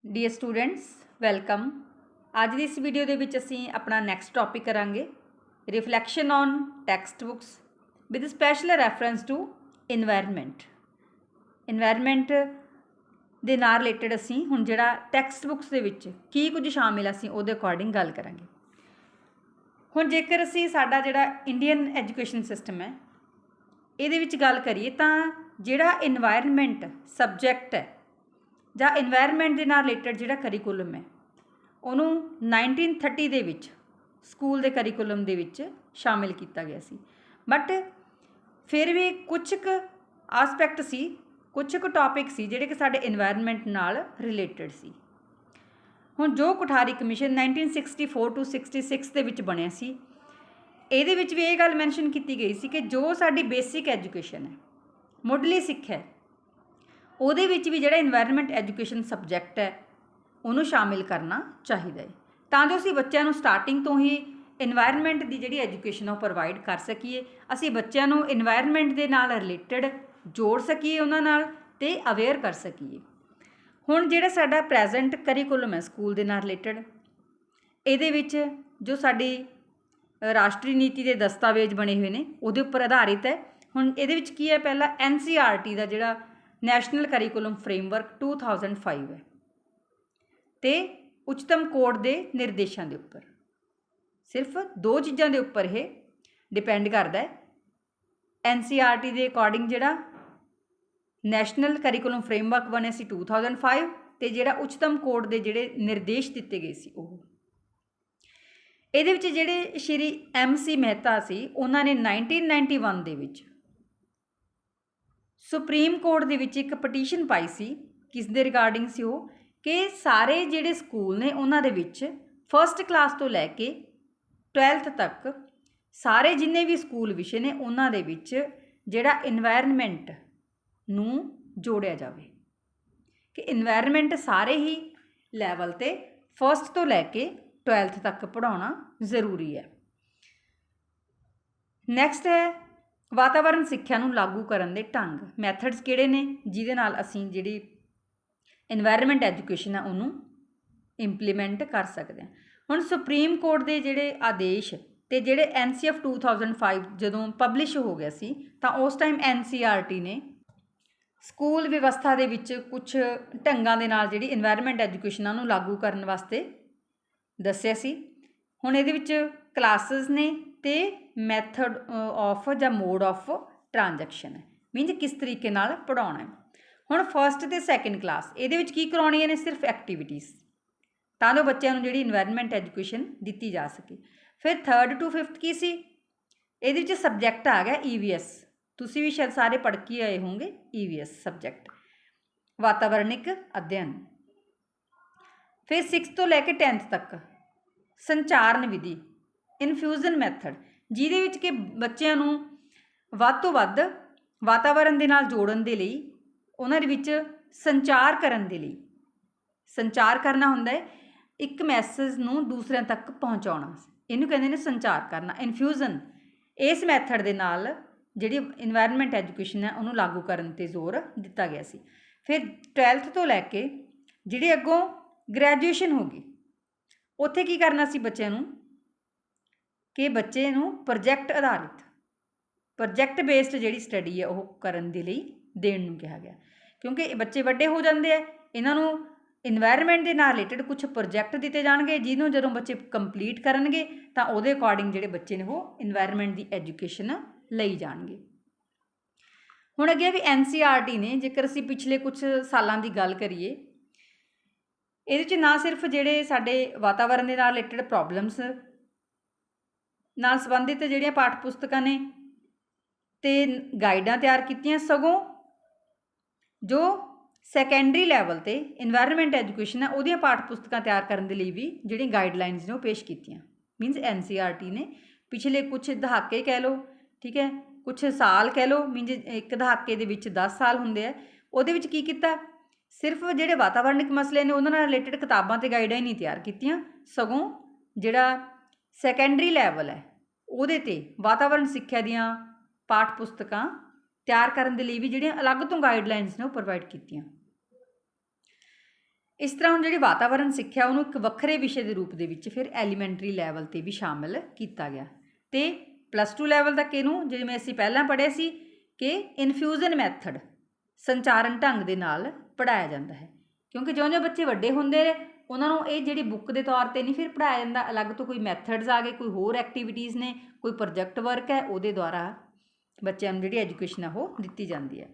Dear students welcome. ਅੱਜ ਦੀ ਇਸ video ਦੇ ਵਿੱਚ ਅਸੀਂ ਆਪਣਾ ਨੈਕਸਟ ਟੌਪਿਕ ਕਰਾਂਗੇ reflection on text books with special reference to environment ਦੇ ਨਾਲ ਰਿਲੇਟਡ ਅਸੀਂ ਹੁਣ ਜਿਹੜਾ ਟੈਕਸਟ ਬੁੱਕਸ ਦੇ ਵਿੱਚ ਕੀ ਕੁਝ ਸ਼ਾਮਿਲ ਅਸੀਂ ਉਹਦੇ ਅਕੋਰਡਿੰਗ ਗੱਲ ਕਰਾਂਗੇ। ਹੁਣ ਜੇਕਰ ਅਸੀਂ ਸਾਡਾ ਜਿਹੜਾ ਇੰਡੀਅਨ ਐਜੂਕੇਸ਼ਨ ਸਿਸਟਮ ਹੈ ਇਹਦੇ ਵਿੱਚ ਗੱਲ ਕਰੀਏ ਤਾਂ ਜਿਹੜਾ ਇਨਵਾਇਰਨਮੈਂਟ ਸਬਜੈਕਟ ਹੈ ਜਾਂ ਇਨਵਾਇਰਨਮੈਂਟ ਦੇ ਨਾਲ ਰਿਲੇਟਡ ਜਿਹੜਾ ਕਰੀਕੂਲਮ ਹੈ ਉਹਨੂੰ 1930 ਦੇ ਵਿੱਚ ਸਕੂਲ ਦੇ ਕਰੀਕੂਲਮ ਦੇ ਵਿੱਚ ਸ਼ਾਮਿਲ ਕੀਤਾ ਗਿਆ ਸੀ। ਬਟ ਫਿਰ ਵੀ ਕੁਝ ਕੁ ਆਸਪੈਕਟ ਸੀ, ਕੁਝ ਕੁ ਟੌਪਿਕ ਸੀ ਜਿਹੜੇ ਕਿ ਸਾਡੇ ਇਨਵਾਇਰਨਮੈਂਟ ਨਾਲ ਰਿਲੇਟਡ ਸੀ। ਹੁਣ ਜੋ ਕੋਠਾਰੀ ਕਮਿਸ਼ਨ 1964 to 66 ਦੇ ਵਿੱਚ ਬਣਿਆ ਸੀ ਇਹਦੇ ਵਿੱਚ ਵੀ ਇਹ ਗੱਲ ਮੈਂਸ਼ਨ ਕੀਤੀ ਗਈ ਸੀ ਕਿ ਜੋ ਸਾਡੀ ਬੇਸਿਕ ਐਜੂਕੇਸ਼ਨ ਹੈ, ਮੁੱਢਲੀ ਸਿੱਖਿਆ ਉਹਦੇ ਵਿੱਚ ਵੀ ਜਿਹੜਾ ਇਨਵਾਇਰਨਮੈਂਟ ਐਜੂਕੇਸ਼ਨ ਸਬਜੈਕਟ ਹੈ ਉਹਨੂੰ ਸ਼ਾਮਿਲ ਕਰਨਾ ਚਾਹੀਦਾ ਹੈ ਤਾਂ ਜੋ ਅਸੀਂ ਬੱਚਿਆਂ ਨੂੰ ਸਟਾਰਟਿੰਗ ਤੋਂ ਹੀ ਇਨਵਾਇਰਨਮੈਂਟ ਦੀ ਜਿਹੜੀ ਐਜੂਕੇਸ਼ਨ ਉਹ ਪ੍ਰੋਵਾਈਡ ਕਰ ਸਕੀਏ। ਅਸੀਂ ਬੱਚਿਆਂ ਨੂੰ ਇਨਵਾਇਰਨਮੈਂਟ ਦੇ ਨਾਲ ਰਿਲੇਟਡ ਜੋੜ ਸਕੀਏ, ਉਹਨਾਂ ਨਾਲ ਅਤੇ ਅਵੇਅਰ ਕਰ ਸਕੀਏ। ਹੁਣ ਜਿਹੜਾ ਸਾਡਾ ਪ੍ਰੈਜ਼ੈਂਟ ਕਰੀਕੂਲਮ ਹੈ ਸਕੂਲ ਦੇ ਨਾਲ ਰਿਲੇਟਡ ਇਹਦੇ ਵਿੱਚ ਜੋ ਸਾਡੀ ਰਾਸ਼ਟਰੀ ਨੀਤੀ ਦੇ ਦਸਤਾਵੇਜ਼ ਬਣੇ ਹੋਏ ਨੇ ਉਹਦੇ ਉੱਪਰ ਆਧਾਰਿਤ ਹੈ। ਹੁਣ ਇਹਦੇ ਵਿੱਚ ਕੀ ਹੈ, ਪਹਿਲਾਂ NCERT ਦਾ ਜਿਹੜਾ ਨੈਸ਼ਨਲ ਕਰੀਕੂਲਮ ਫਰੇਮਵਰਕ 2005 ਹੈ ਅਤੇ ਉੱਚਤਮ ਕੋਰਟ ਦੇ ਨਿਰਦੇਸ਼ਾਂ ਦੇ ਉੱਪਰ ਸਿਰਫ ਦੋ ਚੀਜ਼ਾਂ ਦੇ ਉੱਪਰ ਇਹ ਡਿਪੈਂਡ ਕਰਦਾ ਹੈ। NCERT ਦੇ ਅਕੋਰਡਿੰਗ ਜਿਹੜਾ ਨੈਸ਼ਨਲ ਕਰੀਕੂਲਮ ਫਰੇਮਵਰਕ ਬਣਿਆ ਸੀ 2005 ਅਤੇ ਜਿਹੜਾ ਉੱਚਤਮ ਕੋਰਟ ਦੇ ਜਿਹੜੇ ਨਿਰਦੇਸ਼ ਦਿੱਤੇ ਗਏ ਸੀ ਉਹ ਇਹਦੇ ਵਿੱਚ ਜਿਹੜੇ ਸ਼੍ਰੀ MC ਮਹਿਤਾ ਸੀ ਉਹਨਾਂ ਨੇ 1991 ਦੇ ਵਿੱਚ ਸੁਪਰੀਮ ਕੋਰਟ ਦੇ ਵਿੱਚ ਇੱਕ ਪਟੀਸ਼ਨ ਪਾਈ ਸੀ। ਕਿਸ ਦੇ ਰਿਗਾਰਡਿੰਗ ਸੀ ਉਹ ਕਿ ਸਾਰੇ ਜਿਹੜੇ ਸਕੂਲ ਨੇ ਉਹਨਾਂ ਦੇ ਵਿੱਚ ਫਸਟ ਕਲਾਸ ਤੋਂ ਲੈ ਕੇ 12th ਤੱਕ ਸਾਰੇ ਜਿੰਨੇ ਵੀ ਸਕੂਲ ਵਿਸ਼ੇ ਨੇ ਉਹਨਾਂ ਦੇ ਵਿੱਚ ਜਿਹੜਾ ਇਨਵਾਇਰਨਮੈਂਟ ਨੂੰ ਜੋੜਿਆ ਜਾਵੇ ਕਿ ਇਨਵਾਇਰਨਮੈਂਟ ਸਾਰੇ ਹੀ ਲੈਵਲ 'ਤੇ ਫਸਟ ਤੋਂ ਲੈ ਕੇ 12th ਤੱਕ ਪੜ੍ਹਾਉਣਾ ਜ਼ਰੂਰੀ ਹੈ। ਨੈਕਸਟ ਹੈ ਵਾਤਾਵਰਨ ਸਿੱਖਿਆ ਨੂੰ ਲਾਗੂ ਕਰਨ ਦੇ ਢੰਗ, ਮੈਥਡਸ ਕਿਹੜੇ ਨੇ ਜਿਹਦੇ ਨਾਲ ਅਸੀਂ ਜਿਹੜੀ ਇਨਵਾਇਰਨਮੈਂਟ ਐਜੂਕੇਸ਼ਨ ਹੈ ਉਹਨੂੰ ਇੰਪਲੀਮੈਂਟ ਕਰ ਸਕਦੇ ਹਾਂ। ਹੁਣ ਸੁਪਰੀਮ ਕੋਰਟ ਦੇ ਜਿਹੜੇ ਆਦੇਸ਼ ਅਤੇ ਜਿਹੜੇ NCF 2005 ਜਦੋਂ ਪਬਲਿਸ਼ ਹੋ ਗਿਆ ਸੀ ਤਾਂ ਉਸ ਟਾਈਮ NCERT ਨੇ ਸਕੂਲ ਵਿਵਸਥਾ ਦੇ ਵਿੱਚ ਕੁਝ ਢੰਗਾਂ ਦੇ ਨਾਲ ਜਿਹੜੀ ਇਨਵਾਇਰਨਮੈਂਟ ਐਜੂਕੇਸ਼ਨਾਂ ਨੂੰ ਲਾਗੂ ਕਰਨ ਵਾਸਤੇ ਦੱਸਿਆ ਸੀ। ਹੁਣ ਇਹਦੇ ਵਿੱਚ ਕਲਾਸਿਸ ਨੇ ਅਤੇ ਮੈਥਡ ਆਫ ਜਾਂ ਮੋਡ ਆਫ ਟ੍ਰਾਂਜੈਕਸ਼ਨ ਹੈ, ਮੀਨਜ਼ ਕਿਸ ਤਰੀਕੇ ਨਾਲ ਪੜ੍ਹਾਉਣਾ ਹੈ। ਹੁਣ ਫਸਟ ਅਤੇ ਸੈਕਿੰਡ ਕਲਾਸ ਇਹਦੇ ਵਿੱਚ ਕੀ ਕਰਵਾਉਣੀਆਂ ਨੇ, ਸਿਰਫ ਐਕਟੀਵਿਟੀਜ਼ ਤਾਂ ਜੋ ਬੱਚਿਆਂ ਨੂੰ ਜਿਹੜੀ ਇਨਵਾਇਰਨਮੈਂਟ ਐਜੂਕੇਸ਼ਨ ਦਿੱਤੀ ਜਾ ਸਕੇ। ਫਿਰ 3rd to 5th ਕੀ ਸੀ, ਇਹਦੇ ਵਿੱਚ ਸਬਜੈਕਟ ਆ ਗਿਆ EVS, ਤੁਸੀਂ ਵੀ ਸ਼ਾਇਦ ਸਾਰੇ ਪੜ੍ਹ ਕੇ ਆਏ ਹੋਵੋਗੇ EVS ਸਬਜੈਕਟ, ਵਾਤਾਵਰਣਿਕ ਅਧਿਐਨ। ਫਿਰ 6th ਤੋਂ ਲੈ ਕੇ 10th ਤੱਕ ਸੰਚਾਰਨ ਵਿਧੀ, ਇਨਫਿਊਜ਼ਨ ਮੈਥਡ, ਜਿਹਦੇ ਵਿੱਚ ਕਿ ਬੱਚਿਆਂ ਨੂੰ ਵੱਧ ਤੋਂ ਵੱਧ ਵਾਤਾਵਰਨ ਦੇ ਨਾਲ ਜੋੜਨ ਦੇ ਲਈ ਉਹਨਾਂ ਦੇ ਵਿੱਚ ਸੰਚਾਰ ਕਰਨ ਦੇ ਲਈ, ਸੰਚਾਰ ਕਰਨਾ ਹੁੰਦਾ ਹੈ ਇੱਕ ਮੈਸੇਜ ਨੂੰ ਦੂਸਰਿਆਂ ਤੱਕ ਪਹੁੰਚਾਉਣਾ, ਇਹਨੂੰ ਕਹਿੰਦੇ ਨੇ ਸੰਚਾਰ ਕਰਨਾ, ਇਨਫਿਊਜ਼ਨ। ਇਸ ਮੈਥਡ ਦੇ ਨਾਲ ਜਿਹੜੀ ਇਨਵਾਇਰਨਮੈਂਟ ਐਜੂਕੇਸ਼ਨ ਹੈ ਉਹਨੂੰ ਲਾਗੂ ਕਰਨ 'ਤੇ ਜ਼ੋਰ ਦਿੱਤਾ ਗਿਆ ਸੀ। ਫਿਰ 12th ਤੋਂ ਲੈ ਕੇ ਜਿਹੜੀ ਅੱਗੋਂ ਗ੍ਰੈਜੂਏਸ਼ਨ ਹੋ ਗਈ ਉੱਥੇ ਕੀ ਕਰਨਾ ਸੀ ਬੱਚਿਆਂ ਨੂੰ ਕਿ ਬੱਚੇ ਨੂੰ ਪ੍ਰੋਜੈਕਟ ਆਧਾਰਿਤ, ਪ੍ਰੋਜੈਕਟ ਬੇਸਡ ਜਿਹੜੀ ਸਟੱਡੀ ਹੈ ਉਹ ਕਰਨ ਦੇ ਲਈ ਦੇਣ ਨੂੰ ਕਿਹਾ ਗਿਆ, ਕਿਉਂਕਿ ਇਹ ਬੱਚੇ ਵੱਡੇ ਹੋ ਜਾਂਦੇ ਆ, ਇਹਨਾਂ ਨੂੰ ਇਨਵਾਇਰਨਮੈਂਟ ਦੇ ਨਾਲ ਰਿਲੇਟਡ ਕੁਝ ਪ੍ਰੋਜੈਕਟ ਦਿੱਤੇ ਜਾਣਗੇ ਜਿਹਨੂੰ ਜਦੋਂ ਬੱਚੇ ਕੰਪਲੀਟ ਕਰਨਗੇ ਤਾਂ ਉਹਦੇ ਅਕੋਰਡਿੰਗ ਜਿਹੜੇ ਬੱਚੇ ਨੇ ਉਹ ਇਨਵਾਇਰਨਮੈਂਟ ਦੀ ਐਜੂਕੇਸ਼ਨ ਲਈ ਜਾਣਗੇ। ਹੁਣ ਅੱਗੇ ਵੀ NCERT ਨੇ ਜੇਕਰ ਅਸੀਂ ਪਿਛਲੇ ਕੁਝ ਸਾਲਾਂ ਦੀ ਗੱਲ ਕਰੀਏ ਇਹਦੇ 'ਚ ਨਾ ਸਿਰਫ ਜਿਹੜੇ ਸਾਡੇ ਵਾਤਾਵਰਨ ਦੇ ਨਾਲ ਰਿਲੇਟਡ ਪ੍ਰੋਬਲਮਸ ਨਾਲ ਸੰਬੰਧਿਤ ਜਿਹੜੀਆਂ ਪਾਠ ਪੁਸਤਕਾਂ ਨੇ ਅਤੇ ਗਾਈਡਾਂ ਤਿਆਰ ਕੀਤੀਆਂ, ਸਗੋਂ ਜੋ ਸੈਕੰਡਰੀ ਲੈਵਲ 'ਤੇ ਇਨਵਾਇਰਨਮੈਂਟ ਐਜੂਕੇਸ਼ਨ ਹੈ ਉਹਦੀਆਂ ਪਾਠ ਪੁਸਤਕਾਂ ਤਿਆਰ ਕਰਨ ਦੇ ਲਈ ਵੀ ਜਿਹੜੀਆਂ ਗਾਈਡਲਾਈਨਸ ਨੇ ਉਹ ਪੇਸ਼ ਕੀਤੀਆਂ। ਮੀਨਜ਼ NCERT ਨੇ ਪਿਛਲੇ ਕੁਝ ਦਹਾਕੇ ਕਹਿ ਲਓ, ਠੀਕ ਹੈ, ਕੁਝ ਸਾਲ ਕਹਿ ਲਓ, ਮੀਨਜ਼ ਇੱਕ ਦਹਾਕੇ ਦੇ ਵਿੱਚ 10 ਸਾਲ ਹੁੰਦੇ ਆ, ਉਹਦੇ ਵਿੱਚ ਕੀ ਕੀਤਾ, ਸਿਰਫ ਜਿਹੜੇ ਵਾਤਾਵਰਣਿਕ ਮਸਲੇ ਨੇ ਉਹਨਾਂ ਨਾਲ ਰਿਲੇਟਡ ਕਿਤਾਬਾਂ ਅਤੇ ਗਾਈਡਾਂ ਹੀ ਨਹੀਂ ਤਿਆਰ ਕੀਤੀਆਂ, ਸਗੋਂ ਜਿਹੜਾ ਸੈਕੰਡਰੀ ਲੈਵਲ ਹੈ ਉਹਦੇ 'ਤੇ ਵਾਤਾਵਰਨ ਸਿੱਖਿਆ ਦੀਆਂ ਪਾਠ ਪੁਸਤਕਾਂ ਤਿਆਰ ਕਰਨ ਦੇ ਲਈ ਵੀ ਜਿਹੜੀਆਂ ਅਲੱਗ ਤੋਂ ਗਾਈਡਲਾਈਨਸ ਨੇ ਉਹ ਪ੍ਰੋਵਾਈਡ ਕੀਤੀਆਂ। ਇਸ ਤਰ੍ਹਾਂ ਹੁਣ ਜਿਹੜੀ ਵਾਤਾਵਰਣ ਸਿੱਖਿਆ ਉਹਨੂੰ ਇੱਕ ਵੱਖਰੇ ਵਿਸ਼ੇ ਦੇ ਰੂਪ ਦੇ ਵਿੱਚ ਫਿਰ ਐਲੀਮੈਂਟਰੀ ਲੈਵਲ 'ਤੇ ਵੀ ਸ਼ਾਮਿਲ ਕੀਤਾ ਗਿਆ। ਅਤੇ +2 ਲੈਵਲ ਤੱਕ ਇਹਨੂੰ ਜਿਵੇਂ ਅਸੀਂ ਪਹਿਲਾਂ ਪੜ੍ਹਿਆ ਸੀ ਕਿ ਇਨਫਿਊਜ਼ਨ ਮੈਥਡ ਸੰਚਾਰਨ ਢੰਗ ਦੇ ਨਾਲ ਪੜ੍ਹਾਇਆ ਜਾਂਦਾ ਹੈ, ਕਿਉਂਕਿ ਜਿਉਂ-ਜਿਉਂ ਬੱਚੇ ਵੱਡੇ ਹੁੰਦੇ ਨੇ ਉਹਨਾਂ ਨੂੰ ਇਹ ਜਿਹੜੀ ਬੁੱਕ ਦੇ ਤੌਰ 'ਤੇ ਨਹੀਂ ਫਿਰ ਪੜ੍ਹਾਇਆ ਜਾਂਦਾ, ਅਲੱਗ ਤੋਂ ਕੋਈ ਮੈਥਡਸ ਆ ਗਏ, ਕੋਈ ਹੋਰ ਐਕਟੀਵਿਟੀਜ਼ ਨੇ, ਕੋਈ ਪ੍ਰੋਜੈਕਟ ਵਰਕ ਹੈ, ਉਹਦੇ ਦੁਆਰਾ ਬੱਚਿਆਂ ਨੂੰ ਜਿਹੜੀ ਐਜੂਕੇਸ਼ਨ ਹੈ ਉਹ ਦਿੱਤੀ ਜਾਂਦੀ ਹੈ।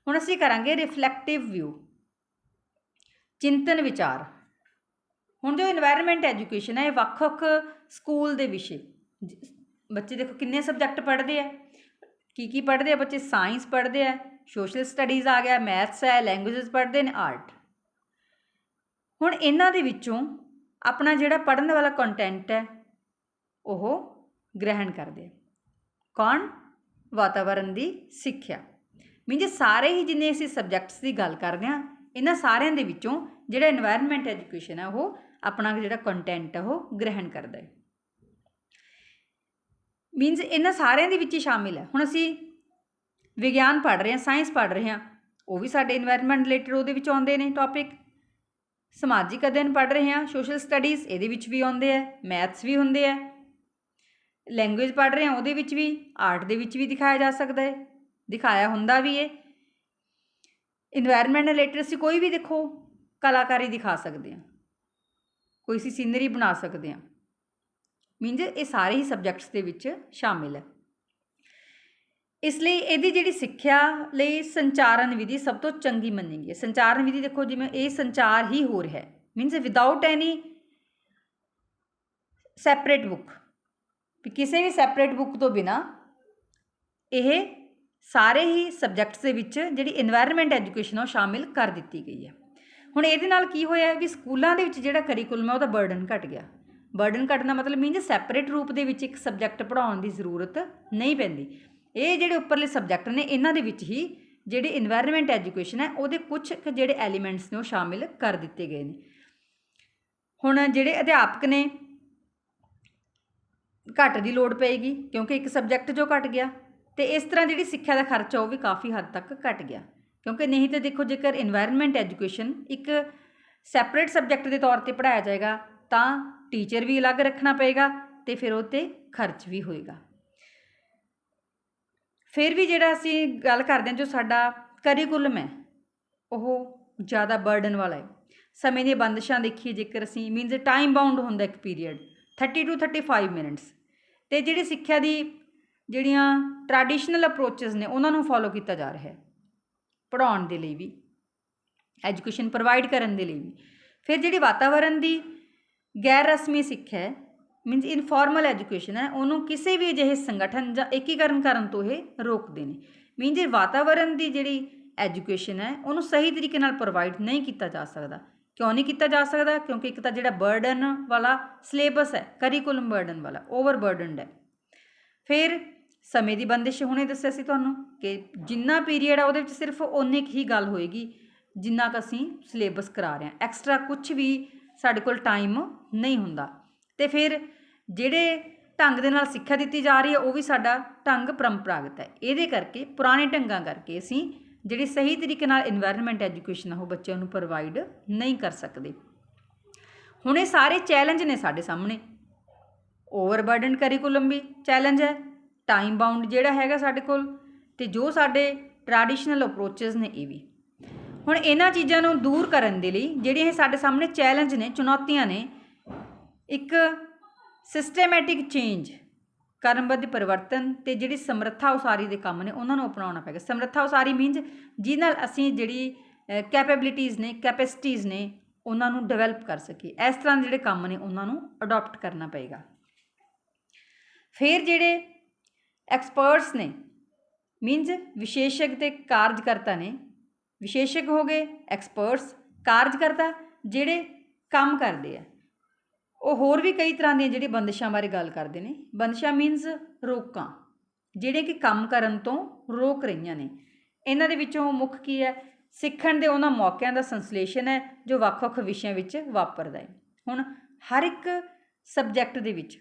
ਹੁਣ ਅਸੀਂ ਕਰਾਂਗੇ ਰਿਫਲੈਕਟਿਵ ਵਿਊ, ਚਿੰਤਨ ਵਿਚਾਰ। ਹੁਣ ਜੋ ਇਨਵਾਇਰਨਮੈਂਟ ਐਜੂਕੇਸ਼ਨ ਹੈ ਇਹ ਵੱਖ-ਵੱਖ ਸਕੂਲ ਦੇ ਵਿਸ਼ੇ, ਬੱਚੇ ਦੇਖੋ ਕਿੰਨੇ ਸਬਜੈਕਟ ਪੜ੍ਹਦੇ ਆ, ਕੀ ਪੜ੍ਹਦੇ ਆ ਬੱਚੇ, ਸਾਇੰਸ ਪੜ੍ਹਦੇ ਆ, ਸੋਸ਼ਲ ਸਟੱਡੀਜ਼ ਆ ਗਿਆ, ਮੈਥਸ ਹੈ, ਲੈਂਗੁਏਜਸ ਪੜ੍ਹਦੇ ਨੇ, ਆਰਟ। ਹੁਣ ਇਹਨਾਂ ਦੇ ਵਿੱਚੋਂ ਆਪਣਾ ਜਿਹੜਾ ਪੜ੍ਹਨ ਵਾਲਾ ਕੰਟੈਂਟ ਹੈ ਉਹ ਗ੍ਰਹਿਣ ਕਰਦੇ ਆ ਕੌਣ, ਵਾਤਾਵਰਣ ਦੀ ਸਿੱਖਿਆ। ਮੀਨਜ਼ ਸਾਰੇ ਹੀ ਜਿੰਨੇ ਅਸੀਂ ਸਬਜੈਕਟਸ ਦੀ ਗੱਲ ਕਰਦੇ ਹਾਂ ਇਹਨਾਂ ਸਾਰਿਆਂ ਦੇ ਵਿੱਚੋਂ ਜਿਹੜਾ ਇਨਵਾਇਰਨਮੈਂਟ ਐਜੂਕੇਸ਼ਨ ਹੈ ਉਹ ਆਪਣਾ ਜਿਹੜਾ ਕੰਟੈਂਟ ਹੈ ਉਹ ਗ੍ਰਹਿਣ ਕਰਦਾ ਹੈ। ਮੀਨਜ਼ ਇਹਨਾਂ ਸਾਰਿਆਂ ਦੇ ਵਿੱਚ ਹੀ ਸ਼ਾਮਿਲ ਹੈ। ਹੁਣ ਅਸੀਂ ਵਿਗਿਆਨ ਪੜ੍ਹ ਰਹੇ ਹਾਂ, ਸਾਇੰਸ ਪੜ੍ਹ ਰਹੇ ਹਾਂ, ਉਹ ਵੀ ਸਾਡੇ ਇਨਵਾਇਰਨਮੈਂਟ ਰਿਲੇਟਡ ਉਹਦੇ ਵਿੱਚ ਆਉਂਦੇ ਨੇ ਟੌਪਿਕ। ਸਮਾਜਿਕ ਅਧਿਐਨ ਪੜ੍ਹ ਰਹੇ ਹਾਂ, ਸੋਸ਼ਲ ਸਟੱਡੀਜ਼ ਇਹਦੇ ਵਿੱਚ ਵੀ ਆਉਂਦੇ ਹੈ, ਮੈਥਸ ਵੀ ਹੁੰਦੇ ਹੈ, ਲੈਂਗੁਏਜ ਪੜ੍ਹ ਰਹੇ ਹਾਂ ਉਹਦੇ ਵਿੱਚ ਵੀ, ਆਰਟ ਦੇ ਵਿੱਚ ਵੀ ਦਿਖਾਇਆ ਜਾ ਸਕਦਾ ਹੈ, ਦਿਖਾਇਆ ਹੁੰਦਾ ਵੀ ਹੈ। ਇਨਵਾਇਰਨਮੈਂਟ ਰਿਲੇਟਡ ਅਸੀਂ ਕੋਈ ਵੀ ਦੇਖੋ ਕਲਾਕਾਰੀ ਦਿਖਾ ਸਕਦੇ ਹਾਂ, ਕੋਈ ਅਸੀਂ ਸੀਨਰੀ ਬਣਾ ਸਕਦੇ ਹਾਂ। ਮੀਨਜ਼ ਇਹ ਸਾਰੇ ਹੀ ਸਬਜੈਕਟਸ ਦੇ ਵਿੱਚ ਸ਼ਾਮਿਲ ਹੈ। ਇਸ ਲਈ ਇਹਦੀ ਜਿਹੜੀ ਸਿੱਖਿਆ ਲਈ ਸੰਚਾਰਨ ਵਿਧੀ ਸਭ ਤੋਂ ਚੰਗੀ ਮੰਨੀ ਗਈ ਹੈ। ਸੰਚਾਰਨ ਵਿਧੀ ਦੇਖੋ ਜਿਵੇਂ ਇਹ ਸੰਚਾਰ ਹੀ ਹੋ ਰਿਹਾ, ਮੀਨਜ਼ ਵਿਦਾਊਟ ਐਨੀ ਸੈਪਰੇਟ ਬੁੱਕ, ਵੀ ਕਿਸੇ ਵੀ ਸੈਪਰੇਟ ਬੁੱਕ ਤੋਂ ਬਿਨਾਂ ਇਹ ਸਾਰੇ ਹੀ ਸਬਜੈਕਟਸ ਦੇ ਵਿੱਚ ਜਿਹੜੀ ਇਨਵਾਇਰਨਮੈਂਟ ਐਜੂਕੇਸ਼ਨ ਉਹ ਸ਼ਾਮਿਲ ਕਰ ਦਿੱਤੀ ਗਈ ਹੈ। ਹੁਣ ਇਹਦੇ ਨਾਲ ਕੀ ਹੋਇਆ ਵੀ ਸਕੂਲਾਂ ਦੇ ਵਿੱਚ ਜਿਹੜਾ ਕਰਿਕੂਲਮ ਹੈ ਉਹਦਾ ਬਰਡਨ ਘਟ ਗਿਆ। ਬਰਡਨ ਘਟਣਾ ਮਤਲਬ ਮੀਨਜ਼ ਸੈਪਰੇਟ ਰੂਪ ਦੇ ਵਿੱਚ ਇੱਕ ਸਬਜੈਕਟ ਪੜ੍ਹਾਉਣ ਦੀ ਜ਼ਰੂਰਤ ਨਹੀਂ ਪੈਂਦੀ। ਇਹ ਜਿਹੜੇ ਉੱਪਰਲੇ ਸਬਜੈਕਟ ਨੇ ਇਹਨਾਂ ਦੇ ਵਿੱਚ ਹੀ ਜਿਹੜੀ ਇਨਵਾਇਰਨਮੈਂਟ ਐਜੂਕੇਸ਼ਨ ਹੈ ਉਹਦੇ ਕੁਝ ਜਿਹੜੇ ਐਲੀਮੈਂਟਸ ਨੇ ਉਹ ਸ਼ਾਮਿਲ ਕਰ ਦਿੱਤੇ ਗਏ ਨੇ। ਹੁਣ ਜਿਹੜੇ ਅਧਿਆਪਕ ਨੇ ਘੱਟ ਦੀ ਲੋੜ ਪਏਗੀ ਕਿਉਂਕਿ ਇੱਕ ਸਬਜੈਕਟ ਜੋ ਘਟ ਗਿਆ, ਅਤੇ ਇਸ ਤਰ੍ਹਾਂ ਜਿਹੜੀ ਸਿੱਖਿਆ ਦਾ ਖਰਚਾ ਉਹ ਵੀ ਕਾਫੀ ਹੱਦ ਤੱਕ ਘਟ ਗਿਆ। ਕਿਉਂਕਿ ਨਹੀਂ ਤਾਂ ਦੇਖੋ ਜੇਕਰ ਇਨਵਾਇਰਨਮੈਂਟ ਐਜੂਕੇਸ਼ਨ ਇੱਕ ਸੈਪਰੇਟ ਸਬਜੈਕਟ ਦੇ ਤੌਰ 'ਤੇ ਪੜ੍ਹਾਇਆ ਜਾਏਗਾ ਤਾਂ ਟੀਚਰ ਵੀ ਅਲੱਗ ਰੱਖਣਾ ਪਏਗਾ ਅਤੇ ਫਿਰ ਉਹ 'ਤੇ ਖਰਚ ਵੀ ਹੋਏਗਾ। ਫਿਰ ਵੀ ਜਿਹੜਾ ਅਸੀਂ ਗੱਲ ਕਰਦੇ ਹਾਂ ਜੋ ਸਾਡਾ ਕਰਿਕੂਲਮ ਹੈ ਉਹ ਜ਼ਿਆਦਾ ਬਰਡਨ ਵਾਲਾ ਹੈ। ਸਮੇਂ ਦੀਆਂ ਬੰਦਿਸ਼ਾਂ ਦੇਖੀਏ ਜੇਕਰ ਅਸੀਂ, ਮੀਨਜ਼ ਟਾਈਮ ਬਾਊਂਡ ਹੁੰਦਾ ਇੱਕ ਪੀਰੀਅਡ 30 to 35 ਮਿੰਟਸ, ਅਤੇ ਜਿਹੜੀ ਸਿੱਖਿਆ ਦੀ ਜਿਹੜੀਆਂ ਟਰੈਡੀਸ਼ਨਲ ਅਪਰੋਚਿਸ ਨੇ ਉਹਨਾਂ ਨੂੰ ਫੋਲੋ ਕੀਤਾ ਜਾ ਰਿਹਾ ਹੈ ਪੜ੍ਹਾਉਣ ਦੇ ਲਈ ਵੀ, ਐਜੂਕੇਸ਼ਨ ਪ੍ਰੋਵਾਈਡ ਕਰਨ ਦੇ ਲਈ ਵੀ। ਫਿਰ ਜਿਹੜੀ ਵਾਤਾਵਰਣ ਦੀ ਗੈਰ ਰਸਮੀ ਸਿੱਖਿਆ ਹੈ, ਮੀਨਜ਼ ਇਨਫੋਰਮਲ ਐਜੂਕੇਸ਼ਨ ਹੈ, ਉਹਨੂੰ ਕਿਸੇ ਵੀ ਅਜਿਹੇ ਸੰਗਠਨ ਜਾਂ ਏਕੀਕਰਨ ਕਰਨ ਤੋਂ ਇਹ ਰੋਕਦੇ ਨੇ। ਮੀਨਜ਼ ਵਾਤਾਵਰਣ ਦੀ ਜਿਹੜੀ ਐਜੂਕੇਸ਼ਨ ਹੈ ਉਹਨੂੰ ਸਹੀ ਤਰੀਕੇ ਨਾਲ ਪ੍ਰੋਵਾਈਡ ਨਹੀਂ ਕੀਤਾ ਜਾ ਸਕਦਾ। ਕਿਉਂ ਨਹੀਂ ਕੀਤਾ ਜਾ ਸਕਦਾ? ਕਿਉਂਕਿ ਇੱਕ ਤਾਂ ਜਿਹੜਾ ਬਰਡਨ ਵਾਲਾ ਸਿਲੇਬਸ ਹੈ, ਕਰਿਕੂਲਮ ਬਰਡਨ ਵਾਲਾ, ਓਵਰ ਬਰਡਨਡ ਹੈ। ਫਿਰ ਸਮੇਂ ਦੀ ਬੰਦਿਸ਼, ਹੁਣੇ ਦੱਸਿਆ ਸੀ ਤੁਹਾਨੂੰ ਕਿ ਜਿੰਨਾ ਪੀਰੀਅਡ ਆ ਉਹਦੇ ਵਿੱਚ ਸਿਰਫ ਓਨੀ ਕੁ ਹੀ ਗੱਲ ਹੋਏਗੀ ਜਿੰਨਾ ਕੁ ਅਸੀਂ ਸਿਲੇਬਸ ਕਰਾ ਰਹੇ ਹਾਂ, ਐਕਸਟਰਾ ਕੁਛ ਵੀ ਸਾਡੇ ਕੋਲ ਟਾਈਮ ਨਹੀਂ ਹੁੰਦਾ। ਅਤੇ ਫਿਰ ਜਿਹੜੇ ਢੰਗ ਦੇ ਨਾਲ ਸਿੱਖਿਆ ਦਿੱਤੀ ਜਾ ਰਹੀ ਹੈ ਉਹ ਵੀ ਸਾਡਾ ਢੰਗ ਪਰੰਪਰਾਗਤ ਹੈ। ਇਹਦੇ ਕਰਕੇ ਪੁਰਾਣੇ ਢੰਗਾਂ ਕਰਕੇ ਅਸੀਂ ਜਿਹੜੀ ਸਹੀ ਤਰੀਕੇ ਨਾਲ ਇਨਵਾਇਰਨਮੈਂਟ ਐਜੂਕੇਸ਼ਨ ਆ ਉਹ ਬੱਚਿਆਂ ਨੂੰ ਪ੍ਰੋਵਾਈਡ ਨਹੀਂ ਕਰ ਸਕਦੇ। ਹੁਣ ਇਹ ਸਾਰੇ ਚੈਲੰਜ ਨੇ ਸਾਡੇ ਸਾਹਮਣੇ, ਓਵਰਬਰਡਨ ਕਰਿਕੂਲਮ ਵੀ ਚੈਲੰਜ ਹੈ, ਟਾਈਮ ਬਾਊਂਡ ਜਿਹੜਾ ਹੈਗਾ ਸਾਡੇ ਕੋਲ, ਅਤੇ ਜੋ ਸਾਡੇ ਟਰੈਡੀਸ਼ਨਲ ਅਪਰੋਚਿਸ ਨੇ ਇਹ ਵੀ। ਹੁਣ ਇਹਨਾਂ ਚੀਜ਼ਾਂ ਨੂੰ ਦੂਰ ਕਰਨ ਦੇ ਲਈ ਜਿਹੜੀਆਂ ਇਹ ਸਾਡੇ ਸਾਹਮਣੇ ਚੈਲੰਜ ਨੇ, ਚੁਣੌਤੀਆਂ ਨੇ, ਇੱਕ ਸਿਸਟੇਮੈਟਿਕ ਚੇਂਜ, ਕਰਮਬੱਧ ਪਰਿਵਰਤਨ ਅਤੇ ਜਿਹੜੀ ਸਮਰੱਥਾ ਉਸਾਰੀ ਦੇ ਕੰਮ ਨੇ ਉਹਨਾਂ ਨੂੰ ਅਪਣਾਉਣਾ ਪਏਗਾ। ਸਮਰੱਥਾ ਉਸਾਰੀ ਮੀਨਜ਼ ਜਿਹਦੇ ਨਾਲ ਅਸੀਂ ਜਿਹੜੀ ਕੈਪੇਬਿਲਿਟੀਜ਼ ਨੇ, ਕੈਪੈਸਿਟੀਜ਼ ਨੇ ਉਹਨਾਂ ਨੂੰ ਡਿਵੈਲਪ ਕਰ ਸਕੀਏ। ਇਸ ਤਰ੍ਹਾਂ ਦੇ ਜਿਹੜੇ ਕੰਮ ਨੇ ਉਹਨਾਂ ਨੂੰ ਅਡੋਪਟ ਕਰਨਾ ਪਏਗਾ। ਫਿਰ ਜਿਹੜੇ ਐਕਸਪਰਟਸ ਨੇ, ਮੀਨਜ਼ ਵਿਸ਼ੇਸ਼ਕ ਅਤੇ ਕਾਰਜਕਰਤਾ ਨੇ, ਵਿਸ਼ੇਸ਼ਕ ਹੋ ਗਏ, ਐਕਸਪਰਟਸ, ਕਾਰਜਕਰਤਾ ਜਿਹੜੇ ਕੰਮ ਕਰਦੇ ਆ, ਉਹ ਹੋਰ ਵੀ ਕਈ ਤਰ੍ਹਾਂ ਦੀਆਂ ਜਿਹੜੀ ਬੰਦਿਸ਼ਾਂ ਬਾਰੇ ਗੱਲ ਕਰਦੇ ਨੇ। ਬੰਦਿਸ਼ਾਂ ਮੀਨਜ਼ ਰੋਕਾਂ, ਜਿਹੜੇ ਕਿ ਕੰਮ ਕਰਨ ਤੋਂ ਰੋਕ ਰਹੀਆਂ ਨੇ। ਇਹਨਾਂ ਦੇ ਵਿੱਚੋਂ ਮੁੱਖ ਕੀ ਹੈ? ਸਿੱਖਣ ਦੇ ਉਹਨਾਂ ਮੌਕਿਆਂ ਦਾ ਸੰਸਲੇਸ਼ਨ ਹੈ ਜੋ ਵੱਖ-ਵੱਖ ਵਿਸ਼ਿਆਂ ਵਿੱਚ ਵਾਪਰਦਾ ਹੈ। ਹੁਣ ਹਰ ਇੱਕ ਸਬਜੈਕਟ ਦੇ ਵਿੱਚ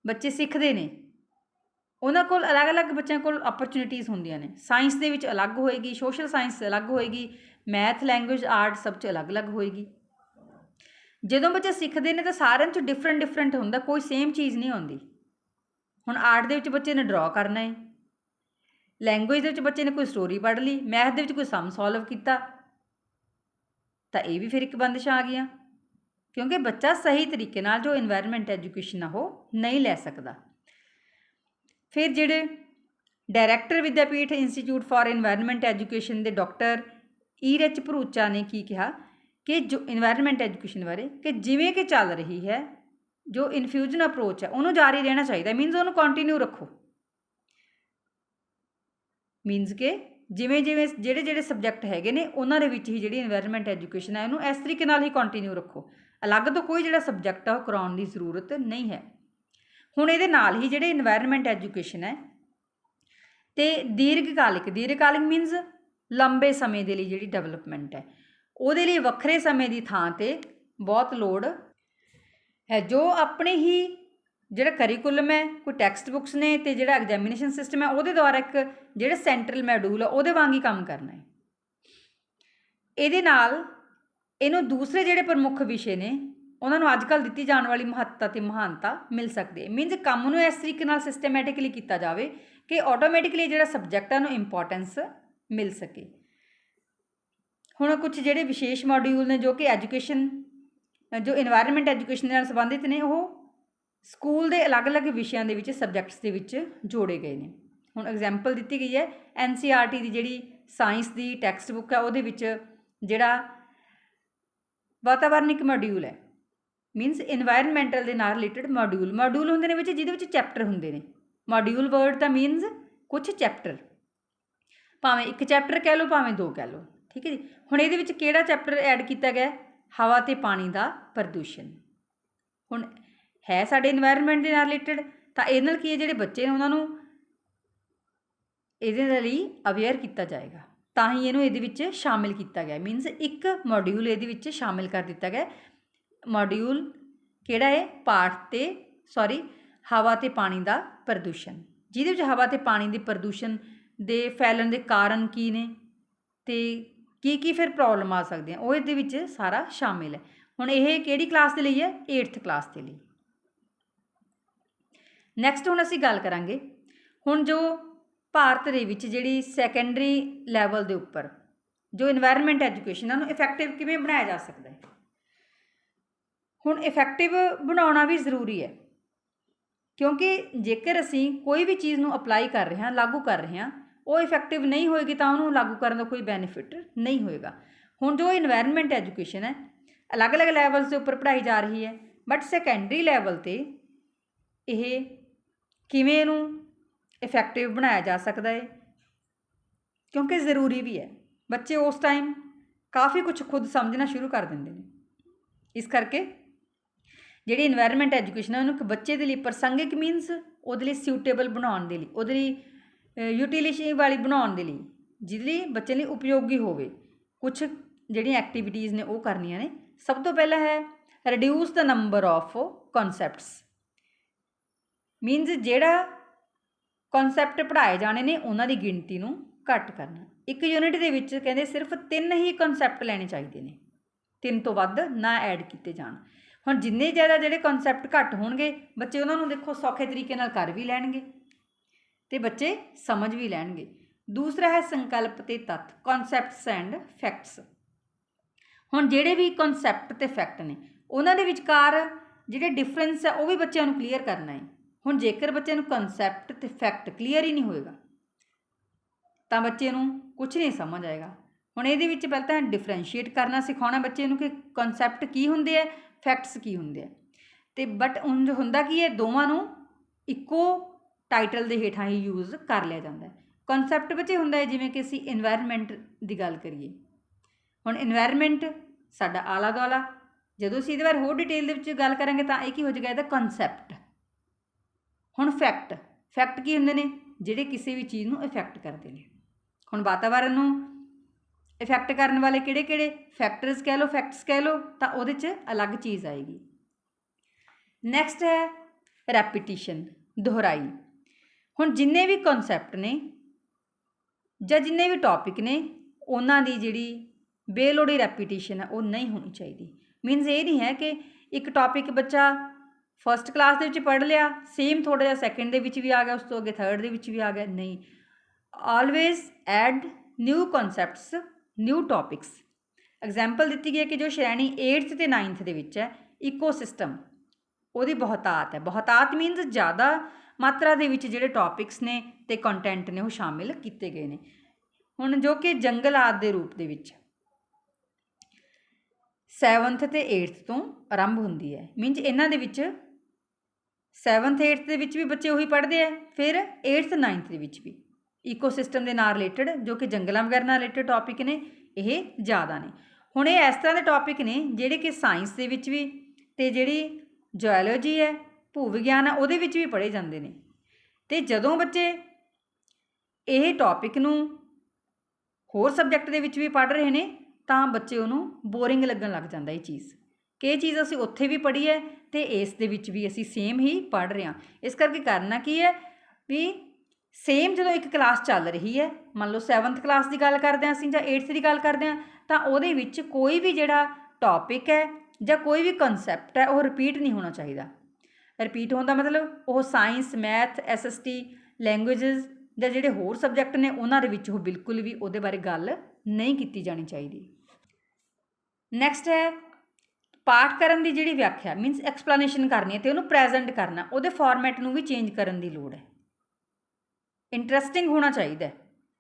ਬੱਚੇ ਸਿੱਖਦੇ ਨੇ, ਉਹਨਾਂ ਕੋਲ ਅਲੱਗ-ਅਲੱਗ ਬੱਚਿਆਂ ਕੋਲ ਓਪਰਚੁਨਿਟੀਜ਼ ਹੁੰਦੀਆਂ ਨੇ। ਸਾਇੰਸ ਦੇ ਵਿੱਚ ਅਲੱਗ ਹੋਏਗੀ, ਸੋਸ਼ਲ ਸਾਇੰਸ ਅਲੱਗ ਹੋਏਗੀ, मैथ लैंगुएज आर्ट सब 'ਚ अलग-अलग होएगी। ਜਦੋਂ ਬੱਚੇ ਸਿੱਖਦੇ ਨੇ ਤਾਂ ਸਾਰਿਆਂ 'ਚ ਡਿਫਰੈਂਟ ਹੁੰਦਾ, ਕੋਈ ਸੇਮ ਚੀਜ਼ ਨਹੀਂ ਆਉਂਦੀ। ਹੁਣ ਆਰਟ ਦੇ ਵਿੱਚ ਬੱਚੇ ਨੇ ਡਰਾ ਕਰਨਾ ਹੈ, ਲੈਂਗੁਏਜ ਦੇ ਵਿੱਚ ਬੱਚੇ ਨੇ ਕੋਈ ਸਟੋਰੀ ਪੜ੍ਹ ਲਈ, ਮੈਥ ਦੇ ਵਿੱਚ ਕੋਈ ਸਮ ਸੋਲਵ ਕੀਤਾ, ਤਾਂ ਇਹ ਵੀ ਫਿਰ ਇੱਕ ਬੰਦਿਸ਼ ਆ ਗਈਆਂ, ਕਿਉਂਕਿ ਬੱਚਾ ਸਹੀ ਤਰੀਕੇ ਨਾਲ ਜੋ ਇਨਵਾਇਰਨਮੈਂਟ ਐਜੂਕੇਸ਼ਨ ਆ ਉਹ ਨਹੀਂ ਲੈ ਸਕਦਾ। ਫਿਰ ਜਿਹੜੇ director Vidyapeeth institute for environment education ਦੇ ਡਾਕਟਰ ਈਰਚ ਭਰੂਚਾ ਨੇ ਕੀ ਕਿਹਾ ਕਿ ਜੋ ਇਨਵਾਇਰਨਮੈਂਟ ਐਜੂਕੇਸ਼ਨ ਬਾਰੇ ਕਿ ਜਿਵੇਂ ਕਿ ਚੱਲ ਰਹੀ ਹੈ ਜੋ ਇਨਫਿਊਜ਼ਨ ਅਪਰੋਚ ਹੈ ਉਹਨੂੰ ਜਾਰੀ ਰਹਿਣਾ ਚਾਹੀਦਾ, ਮੀਨਸ ਉਹਨੂੰ ਕੰਟੀਨਿਊ ਰੱਖੋ। ਮੀਨਸ ਕਿ ਜਿਵੇਂ ਜਿਹੜੇ ਸਬਜੈਕਟ ਹੈਗੇ ਨੇ ਉਹਨਾਂ ਦੇ ਵਿੱਚ ਹੀ ਜਿਹੜੀ ਇਨਵਾਇਰਨਮੈਂਟ ਐਜੂਕੇਸ਼ਨ ਹੈ ਉਹਨੂੰ ਇਸ ਤਰੀਕੇ ਨਾਲ ਹੀ ਕੰਟੀਨਿਊ ਰੱਖੋ, ਅਲੱਗ ਤੋਂ ਕੋਈ ਜਿਹੜਾ ਸਬਜੈਕਟ ਆ ਉਹ ਕਰਾਉਣ ਦੀ ਜ਼ਰੂਰਤ ਨਹੀਂ ਹੈ। ਹੁਣ ਇਹਦੇ ਨਾਲ ਹੀ ਜਿਹੜੇ ਇਨਵਾਇਰਨਮੈਂਟ ਐਜੂਕੇਸ਼ਨ ਹੈ ਅਤੇ ਦੀਰਘਕਾਲਿਕ ਮੀਨਸ ਲੰਬੇ ਸਮੇਂ ਦੇ ਲਈ ਜਿਹੜੀ ਡਿਵੈਲਪਮੈਂਟ ਹੈ ਉਹਦੇ ਲਈ ਵੱਖਰੇ ਸਮੇਂ ਦੀ ਥਾਂ 'ਤੇ ਬਹੁਤ ਲੋੜ ਹੈ। ਜੋ ਆਪਣੇ ਹੀ ਜਿਹੜਾ ਕਰੀਕੁਲਮ ਹੈ, ਕੋਈ ਟੈਕਸਟ ਬੁੱਕਸ ਨੇ ਅਤੇ ਜਿਹੜਾ ਐਗਜ਼ਾਮੀਨੇਸ਼ਨ ਸਿਸਟਮ ਹੈ ਉਹਦੇ ਦੁਆਰਾ ਇੱਕ ਜਿਹੜਾ ਸੈਂਟਰਲ ਮੋਡਿਊਲ ਆ ਉਹਦੇ ਵਾਂਗ ਹੀ ਕੰਮ ਕਰਨਾ ਹੈ। ਇਹਦੇ ਨਾਲ ਇਹਨੂੰ ਦੂਸਰੇ ਜਿਹੜੇ ਪ੍ਰਮੁੱਖ ਵਿਸ਼ੇ ਨੇ ਉਹਨਾਂ ਨੂੰ ਅੱਜ ਕੱਲ੍ਹ ਦਿੱਤੀ ਜਾਣ ਵਾਲੀ ਮਹੱਤਤਾ ਅਤੇ ਮਹਾਨਤਾ ਮਿਲ ਸਕਦੀ ਹੈ। ਮੀਨਸ ਕੰਮ ਨੂੰ ਇਸ ਤਰੀਕੇ ਨਾਲ ਸਿਸਟਮੈਟਿਕਲੀ ਕੀਤਾ ਜਾਵੇ ਕਿ ਆਟੋਮੈਟਿਕਲੀ ਜਿਹੜਾ ਸਬਜੈਕਟ ਹੈ ਉਹਨੂੰ ਇੰਪੋਰਟੈਂਸ ਮਿਲ ਸਕੇ। ਹੁਣ ਕੁਛ ਜਿਹੜੇ ਵਿਸ਼ੇਸ਼ ਮੋਡਿਊਲ ਨੇ ਜੋ ਕਿ ਐਜੂਕੇਸ਼ਨ ਜੋ ਇਨਵਾਇਰਨਮੈਂਟ ਐਜੂਕੇਸ਼ਨ ਦੇ ਨਾਲ ਸੰਬੰਧਿਤ ਨੇ ਉਹ ਸਕੂਲ ਦੇ ਅਲੱਗ-ਅਲੱਗ ਵਿਸ਼ਿਆਂ ਦੇ ਵਿੱਚ ਸਬਜੈਕਟਸ ਦੇ ਵਿੱਚ ਜੋੜੇ ਗਏ ਨੇ। ਹੁਣ ਐਗਜ਼ਾਮਪਲ ਦਿੱਤੀ ਗਈ ਹੈ NCERT ਦੀ ਜਿਹੜੀ ਸਾਇੰਸ ਦੀ ਟੈਕਸਟ ਬੁੱਕ ਹੈ ਉਹਦੇ ਵਿੱਚ ਜਿਹੜਾ ਵਾਤਾਵਰਨਿਕ ਮੋਡਿਊਲ ਹੈ, ਮੀਨਸ ਇਨਵਾਇਰਨਮੈਂਟਲ ਦੇ ਨਾਲ ਰਿਲੇਟਡ ਮੋਡਿਊਲ ਹੁੰਦੇ ਨੇ ਵਿੱਚ ਜਿਹਦੇ ਵਿੱਚ ਚੈਪਟਰ ਹੁੰਦੇ ਨੇ। ਮੋਡਿਊਲ ਵਰਡ ਦਾ ਮੀਨਸ ਕੁਛ ਚੈਪਟਰ, ਭਾਵੇਂ ਇੱਕ ਚੈਪਟਰ ਕਹਿ ਲਓ ਭਾਵੇਂ ਦੋ ਕਹਿ ਲਓ, ਠੀਕ ਹੈ ਜੀ। ਹੁਣ ਇਹਦੇ ਵਿੱਚ ਕਿਹੜਾ ਚੈਪਟਰ ਐਡ ਕੀਤਾ ਗਿਆ? ਹਵਾ ਅਤੇ ਪਾਣੀ ਦਾ ਪ੍ਰਦੂਸ਼ਣ। ਹੁਣ ਹੈ ਸਾਡੇ ਇਨਵਾਇਰਨਮੈਂਟ ਦੇ ਨਾਲ ਰਿਲੇਟਡ, ਤਾਂ ਇਹਦੇ ਨਾਲ ਕੀ ਹੈ ਜਿਹੜੇ ਬੱਚੇ ਨੇ ਉਹਨਾਂ ਨੂੰ ਇਹਦੇ ਲਈ ਅਵੇਅਰ ਕੀਤਾ ਜਾਏਗਾ, ਤਾਂ ਹੀ ਇਹਨੂੰ ਇਹਦੇ ਵਿੱਚ ਸ਼ਾਮਿਲ ਕੀਤਾ ਗਿਆ। ਮੀਨਸ ਇੱਕ ਮੋਡਿਊਲ ਇਹਦੇ ਵਿੱਚ ਸ਼ਾਮਿਲ ਕਰ ਦਿੱਤਾ ਗਿਆ। ਮੋਡਿਊਲ ਕਿਹੜਾ ਹੈ? ਹਵਾ ਅਤੇ ਪਾਣੀ ਦਾ ਪ੍ਰਦੂਸ਼ਣ, ਜਿਹਦੇ ਵਿੱਚ ਹਵਾ ਅਤੇ ਪਾਣੀ ਦੇ ਪ੍ਰਦੂਸ਼ਣ ਦੇ ਫੈਲਣ ਦੇ ਕਾਰਨ ਕੀ ਨੇ ਅਤੇ ਕੀ ਫਿਰ ਪ੍ਰੋਬਲਮ ਆ ਸਕਦੀਆਂ ਉਹ ਇਹਦੇ ਵਿੱਚ ਸਾਰਾ ਸ਼ਾਮਿਲ ਹੈ। ਹੁਣ ਇਹ ਕਿਹੜੀ ਕਲਾਸ ਦੇ ਲਈ ਹੈ? 8th ਕਲਾਸ ਦੇ ਲਈ। ਨੈਕਸਟ ਹੁਣ ਅਸੀਂ ਗੱਲ ਕਰਾਂਗੇ ਹੁਣ ਜੋ ਭਾਰਤ ਦੇ ਵਿੱਚ ਜਿਹੜੀ ਸੈਕੰਡਰੀ ਲੈਵਲ ਦੇ ਉੱਪਰ ਜੋ ਇਨਵਾਇਰਨਮੈਂਟ ਐਜੂਕੇਸ਼ਨ ਉਹਨੂੰ ਇਫੈਕਟਿਵ ਕਿਵੇਂ ਬਣਾਇਆ ਜਾ ਸਕਦਾ ਹੈ। ਹੁਣ ਇਫੈਕਟਿਵ ਬਣਾਉਣਾ ਵੀ ਜ਼ਰੂਰੀ ਹੈ, ਕਿਉਂਕਿ ਜੇਕਰ ਅਸੀਂ ਕੋਈ ਵੀ ਚੀਜ਼ ਨੂੰ ਅਪਲਾਈ ਕਰ ਰਹੇ ਹਾਂ, ਲਾਗੂ ਕਰ ਰਹੇ ਹਾਂ, ਉਹ ਇਫੈਕਟਿਵ ਨਹੀਂ ਹੋਏਗੀ ਤਾਂ ਉਹਨੂੰ ਲਾਗੂ ਕਰਨ ਦਾ ਕੋਈ ਬੈਨੀਫਿਟ ਨਹੀਂ ਹੋਏਗਾ। ਹੁਣ ਜੋ ਇਨਵਾਇਰਨਮੈਂਟ ਐਜੂਕੇਸ਼ਨ ਹੈ ਅਲੱਗ-ਅਲੱਗ ਲੈਵਲਸ ਦੇ ਉੱਪਰ ਪੜ੍ਹਾਈ ਜਾ ਰਹੀ ਹੈ, ਬਟ ਸੈਕੰਡਰੀ ਲੈਵਲ 'ਤੇ ਇਹ ਕਿਵੇਂ ਇਹਨੂੰ ਇਫੈਕਟਿਵ ਬਣਾਇਆ ਜਾ ਸਕਦਾ ਹੈ, ਕਿਉਂਕਿ ਜ਼ਰੂਰੀ ਵੀ ਹੈ। ਬੱਚੇ ਉਸ ਟਾਈਮ ਕਾਫੀ ਕੁਛ ਖੁਦ ਸਮਝਣਾ ਸ਼ੁਰੂ ਕਰ ਦਿੰਦੇ ਨੇ। ਇਸ ਕਰਕੇ ਜਿਹੜੀ ਇਨਵਾਇਰਨਮੈਂਟ ਐਜੂਕੇਸ਼ਨ ਹੈ ਉਹਨੂੰ ਇੱਕ ਬੱਚੇ ਦੇ ਲਈ ਪ੍ਰਸੰਗਿਕ ਮੀਨਸ ਉਹਦੇ ਲਈ ਸਿਊਟੇਬਲ ਬਣਾਉਣ ਦੇ ਲਈ, ਉਹਦੇ ਲਈ ਯੂਟੀਲਿਟੀ ਵਾਲੀ ਬਣਾਉਣ ਦੇ ਲਈ, ਜਿਹਦੇ ਲਈ ਬੱਚੇ ਲਈ ਉਪਯੋਗੀ ਹੋਵੇ। ਕੁਛ ਜਿਹੜੀਆਂ ਐਕਟੀਵਿਟੀਜ਼ ਨੇ ਉਹ ਕਰਨੀਆਂ ਨੇ। ਸਭ ਤੋਂ ਪਹਿਲਾਂ ਹੈ reduce the number of concepts, means ਜਿਹੜਾ ਕਨਸੈਪਟ ਪੜ੍ਹਾਏ ਜਾਣੇ ਨੇ ਉਹਨਾਂ ਦੀ ਗਿਣਤੀ ਨੂੰ ਘੱਟ ਕਰਨਾ। ਇੱਕ ਯੂਨਿਟ ਦੇ ਵਿੱਚ ਕਹਿੰਦੇ ਸਿਰਫ 3 ਹੀ ਕਨਸੈਪਟ ਲੈਣੇ ਚਾਹੀਦੇ ਨੇ, 3 ਤੋਂ ਵੱਧ ਨਾ ਐਡ ਕੀਤੇ ਜਾਣ। ਹੁਣ ਜਿੰਨੇ ਜ਼ਿਆਦਾ ਜਿਹੜੇ ਕਨਸੈਪਟ ਘੱਟ ਹੋਣਗੇ ਬੱਚੇ ਉਹਨਾਂ ਨੂੰ ਦੇਖੋ ਸੌਖੇ ਤਰੀਕੇ ਨਾਲ ਕਰ ਵੀ ਲੈਣਗੇ ਅਤੇ ਬੱਚੇ ਸਮਝ ਵੀ ਲੈਣਗੇ। ਦੂਸਰਾ ਹੈ ਸੰਕਲਪ ਅਤੇ ਤੱਥ, ਕਨਸੈਪਟਸ ਐਂਡ ਫੈਕਟਸ। ਹੁਣ ਜਿਹੜੇ ਵੀ ਕਨਸੈਪਟ ਅਤੇ ਫੈਕਟ ਨੇ ਉਹਨਾਂ ਦੇ ਵਿਚਕਾਰ ਜਿਹੜੇ ਡਿਫਰੈਂਸ ਹੈ ਉਹ ਵੀ ਬੱਚਿਆਂ ਨੂੰ ਕਲੀਅਰ ਕਰਨਾ ਹੈ। ਹੁਣ ਜੇਕਰ ਬੱਚੇ ਨੂੰ ਕਨਸੈਪਟ ਅਤੇ ਫੈਕਟ ਕਲੀਅਰ ਹੀ ਨਹੀਂ ਹੋਏਗਾ ਤਾਂ ਬੱਚੇ ਨੂੰ ਕੁਛ ਨਹੀਂ ਸਮਝ ਆਏਗਾ। ਹੁਣ ਇਹਦੇ ਵਿੱਚ ਪਹਿਲਾਂ ਤਾਂ ਡਿਫਰੈਂਸ਼ੀਏਟ ਕਰਨਾ ਸਿਖਾਉਣਾ ਬੱਚੇ ਨੂੰ ਕਿ ਕਨਸੈਪਟ ਕੀ ਹੁੰਦੇ ਆ, ਫੈਕਟਸ ਕੀ ਹੁੰਦੇ ਆ। ਅਤੇ ਬਟ ਉਂਝ ਹੁੰਦਾ ਕੀ ਹੈ, ਦੋਵਾਂ ਨੂੰ ਇੱਕੋ ਟਾਈਟਲ ਦੇ ਹੇਠਾਂ ਹੀ ਯੂਜ਼ ਕਰ ਲਿਆ ਜਾਂਦਾ ਹੈ। ਕਨਸੈਪਟ ਵਿੱਚ ਹੁੰਦਾ ਹੈ ਜਿਵੇਂ ਕਿ ਅਸੀਂ ਇਨਵਾਇਰਨਮੈਂਟ ਦੀ ਗੱਲ ਕਰੀਏ। ਹੁਣ ਇਨਵਾਇਰਨਮੈਂਟ ਸਾਡਾ ਆਲਾ ਦੁਆਲਾ, ਜਦੋਂ ਅਸੀਂ ਇਹਦੇ ਬਾਰੇ ਹੋਰ ਡਿਟੇਲ ਦੇ ਵਿੱਚ ਗੱਲ ਕਰਾਂਗੇ ਤਾਂ ਇਹ ਕੀ ਹੋ ਜਾਏਗਾ, ਇਹਦਾ ਕਨਸੈਪਟ। ਹੁਣ ਫੈਕਟ ਕੀ ਹੁੰਦੇ ਨੇ? ਜਿਹੜੇ ਕਿਸੇ ਵੀ ਚੀਜ਼ ਨੂੰ ਇਫੈਕਟ ਕਰਦੇ ਨੇ। ਹੁਣ ਵਾਤਾਵਰਨ ਨੂੰ ਇਫੈਕਟ ਕਰਨ ਵਾਲੇ ਕਿਹੜੇ ਫੈਕਟਰਸ ਕਹਿ ਲਓ, ਫੈਕਟਸ ਕਹਿ ਲਓ, ਤਾਂ ਉਹਦੇ 'ਚ ਅਲੱਗ ਚੀਜ਼ ਆਏਗੀ। ਨੈਕਸਟ ਹੈ ਰੈਪੀਟੀਸ਼ਨ, ਦੁਹਰਾਈ। ਹੁਣ ਜਿੰਨੇ ਵੀ ਕਨਸੈਪਟ ਨੇ ਜਾਂ ਜਿੰਨੇ ਵੀ ਟੌਪਿਕ ਨੇ ਉਹਨਾਂ ਦੀ ਜਿਹੜੀ ਬੇਲੋੜੀ ਰੈਪੀਟੀਸ਼ਨ ਹੈ ਉਹ ਨਹੀਂ ਹੋਣੀ ਚਾਹੀਦੀ। ਮੀਨਸ ਇਹ ਨਹੀਂ ਹੈ ਕਿ ਇੱਕ ਟੌਪਿਕ ਬੱਚਾ ਫਸਟ ਕਲਾਸ ਦੇ ਵਿੱਚ ਪੜ੍ਹ ਲਿਆ, ਸੇਮ ਥੋੜ੍ਹਾ ਜਿਹਾ ਸੈਕਿੰਡ ਦੇ ਵਿੱਚ ਵੀ ਆ ਗਿਆ, ਉਸ ਤੋਂ ਅੱਗੇ ਥਰਡ ਦੇ ਵਿੱਚ ਵੀ ਆ ਗਿਆ, ਨਹੀਂ। Always add new concepts, new topics. Example ਦਿੱਤੀ ਗਈ ਹੈ ਕਿ ਜੋ ਸ਼੍ਰੇਣੀ 8th ਅਤੇ 9th ਦੇ ਵਿੱਚ ਹੈ, ਇਕੋਸਿਸਟਮ, ਉਹਦੀ ਬਹੁਤਾਤ ਹੈ। ਬਹੁਤਾਤ ਮੀਨਸ ਜ਼ਿਆਦਾ ਮਾਤਰਾ ਦੇ ਵਿੱਚ ਜਿਹੜੇ ਟੌਪਿਕਸ ਨੇ ਅਤੇ ਕੰਟੈਂਟ ਨੇ ਉਹ ਸ਼ਾਮਿਲ ਕੀਤੇ ਗਏ ਨੇ। ਹੁਣ ਜੋ ਕਿ ਜੰਗਲਾਤ ਦੇ ਰੂਪ ਦੇ ਵਿੱਚ 7th ਅਤੇ 8th ਤੋਂ ਆਰੰਭ ਹੁੰਦੀ ਹੈ। ਮੀਨਸ ਇਹਨਾਂ ਦੇ ਵਿੱਚ 7th 8th ਦੇ ਵਿੱਚ ਵੀ ਬੱਚੇ ਉਹੀ ਪੜ੍ਹਦੇ ਆ, ਫਿਰ 8th 9th ਦੇ ਵਿੱਚ ਵੀ ਈਕੋਸਿਸਟਮ ਦੇ ਨਾਲ ਰਿਲੇਟਡ ਜੋ ਕਿ ਜੰਗਲਾਂ ਵਗੈਰਾ ਨਾਲ ਰਿਲੇਟਡ ਟੌਪਿਕ ਨੇ ਇਹ ਜ਼ਿਆਦਾ ਨੇ। ਹੁਣ ਇਹ ਇਸ ਤਰ੍ਹਾਂ ਦੇ ਟੌਪਿਕ ਨੇ ਜਿਹੜੇ ਕਿ ਸਾਇੰਸ ਦੇ ਵਿੱਚ ਵੀ ਅਤੇ ਜਿਹੜੀ ਜੂਲੌਜੀ ਹੈ, ਭੂ ਵਿਗਿਆਨ ਹੈ, ਉਹਦੇ ਵਿੱਚ ਵੀ ਪੜ੍ਹੇ ਜਾਂਦੇ ਨੇ। ਅਤੇ ਜਦੋਂ ਬੱਚੇ ਇਹ ਟੌਪਿਕ ਨੂੰ ਹੋਰ ਸਬਜੈਕਟ ਦੇ ਵਿੱਚ ਵੀ ਪੜ੍ਹ ਰਹੇ ਨੇ ਤਾਂ ਬੱਚੇ ਉਹਨੂੰ ਬੋਰਿੰਗ ਲੱਗਣ ਲੱਗ ਜਾਂਦਾ ਇਹ ਚੀਜ਼, ਕਿ ਇਹ ਚੀਜ਼ ਅਸੀਂ ਉੱਥੇ ਵੀ ਪੜ੍ਹੀ ਹੈ ਅਤੇ ਇਸ ਦੇ ਵਿੱਚ ਵੀ ਅਸੀਂ ਸੇਮ ਹੀ ਪੜ੍ਹ ਰਹੇ ਹਾਂ। ਇਸ ਕਰਕੇ ਕਰਨਾ ਕੀ ਹੈ ਵੀ ਸੇਮ ਜਦੋਂ ਇੱਕ ਕਲਾਸ ਚੱਲ ਰਹੀ ਹੈ, ਮੰਨ ਲਓ 7th ਕਲਾਸ ਦੀ ਗੱਲ ਕਰਦੇ ਹਾਂ ਅਸੀਂ ਜਾਂ 8th ਦੀ ਗੱਲ ਕਰਦੇ ਹਾਂ, ਤਾਂ ਉਹਦੇ ਵਿੱਚ ਕੋਈ ਵੀ ਜਿਹੜਾ ਟੌਪਿਕ ਹੈ ਜਾਂ ਕੋਈ ਵੀ ਕਨਸੈਪਟ ਹੈ ਉਹ ਰਿਪੀਟ ਨਹੀਂ ਹੋਣਾ ਚਾਹੀਦਾ। ਰਿਪੀਟ ਹੋਣ ਦਾ ਮਤਲਬ ਉਹ ਸਾਇੰਸ, ਮੈਥ, SST, ਲੈਂਗੁਏਜਿਸ ਜਾਂ ਜਿਹੜੇ ਹੋਰ ਸਬਜੈਕਟ ਨੇ ਉਹਨਾਂ ਦੇ ਵਿੱਚ ਉਹ ਬਿਲਕੁਲ ਵੀ ਉਹਦੇ ਬਾਰੇ ਗੱਲ ਨਹੀਂ ਕੀਤੀ ਜਾਣੀ ਚਾਹੀਦੀ। ਨੈਕਸਟ ਹੈ ਪਾਠ ਕਰਨ ਦੀ ਜਿਹੜੀ ਵਿਆਖਿਆ, ਮੀਨਸ ਐਕਸਪਲੇਨੇਸ਼ਨ ਕਰਨੀ ਹੈ ਅਤੇ ਉਹਨੂੰ ਪ੍ਰੈਜ਼ੈਂਟ ਕਰਨਾ, ਉਹਦੇ ਫਾਰਮੈਟ ਨੂੰ ਵੀ ਚੇਂਜ ਕਰਨ ਦੀ ਲੋੜ ਹੈ। ਇੰਟਰਸਟਿੰਗ ਹੋਣਾ ਚਾਹੀਦਾ,